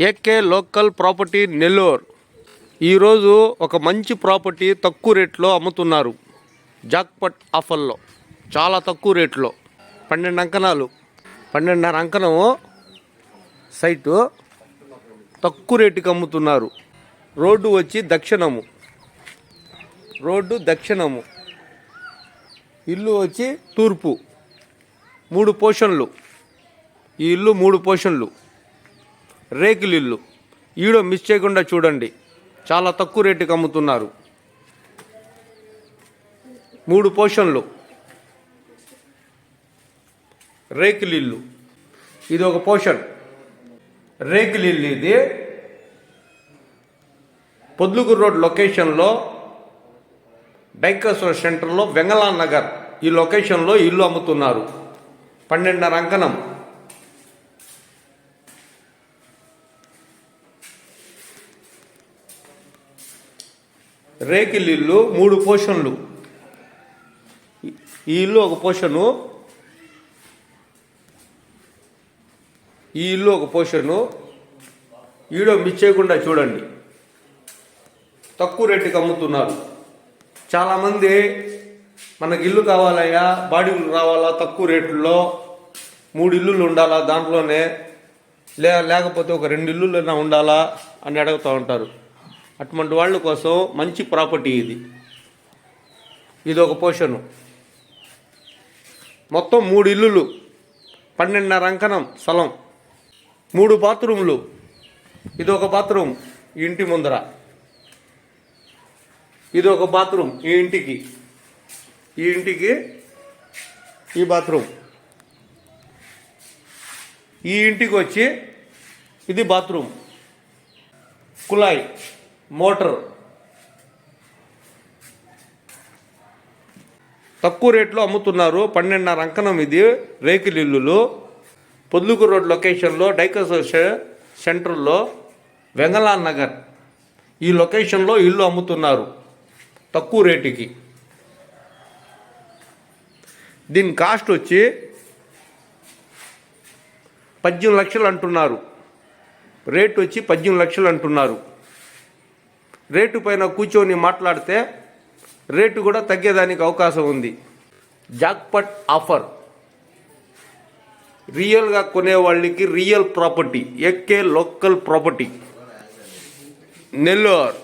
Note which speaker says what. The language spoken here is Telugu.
Speaker 1: AK local property Nellore. ఈరోజు ఒక మంచి ప్రాపర్టీ తక్కువ రేట్లో అమ్ముతున్నారు. జాక్పాట్ ఆఫర్లో చాలా తక్కువ రేట్లో 12 అంకణాలు 12.5 అంకణము సైటు తక్కువ రేటుకి అమ్ముతున్నారు. రోడ్డు వచ్చి దక్షిణము, ఇల్లు వచ్చి తూర్పు. 3 పోర్షన్లు. ఈ ఇల్లు 3 పోర్షన్లు, రేకులు ఇల్లు. ఈడో మిస్ చేయకుండా చూడండి, చాలా తక్కువ రేటుకి అమ్ముతున్నారు. 3 పోర్షన్లు, రేకులు ఇల్లు. ఇది ఒక పోర్షన్ రేకులు ఇల్లు. ఇది పొద్దుకూరు రోడ్ లొకేషన్లో డైకస్ సెంటర్లో వెంగళాన్ నగర్ ఈ లొకేషన్లో ఇల్లు అమ్ముతున్నారు. 12.5 అంకణం. రేకిల్ ఇల్లు 3 పోర్షన్లు. ఈ ఇల్లు ఒక పోర్షను, ఈ ఇల్లు ఒక పోర్షను. వీడియో మిస్ చేయకుండా చూడండి, తక్కువ రేటుకి అమ్ముతున్నారు. చాలామంది మనకి ఇల్లు కావాలయ్యా, బాడీలు రావాలా, తక్కువ రేట్లలో 3 ఇల్లులు ఉండాలా, దాంట్లోనే లేకపోతే ఒక 2 ఇల్లులైనా ఉండాలా అని అడుగుతూ ఉంటారు. అటువంటి వాళ్ళ కోసం మంచి ప్రాపర్టీ ఇది. ఇది ఒక పోర్షను. మొత్తం 3 ఇల్లులు, 12.5 అంకణం స్థలం, 3 బాత్రూములు. ఇది ఒక బాత్రూమ్ ఈ ఇంటి ముందర, ఇది ఒక బాత్రూమ్ ఈ ఇంటికి ఈ బాత్రూమ్. ఈ ఇంటికి వచ్చి ఇది బాత్రూమ్, కుళాయి, మోటార్. తక్కువ రేట్లో అమ్ముతున్నారు. 12.5 అంకణం. ఇది రేకుల ఇల్లులు. పొద్దుకూరు రోడ్ లొకేషన్లో డైకస్ సెంటర్లో వెంగళాన్ నగర్ ఈ లొకేషన్లో ఇల్లు అమ్ముతున్నారు తక్కువ రేటుకి. దీని కాస్ట్ వచ్చి 18 లక్షలు అంటున్నారు. రేటు వచ్చి 18 లక్షలు అంటున్నారు. రేటు పైన కూర్చొని మాట్లాడితే రేటు కూడా తగ్గేదానికి అవకాశం ఉంది. Jackpot offer. రియల్గా కొనే వాళ్ళకి real property. AK local property Nellore.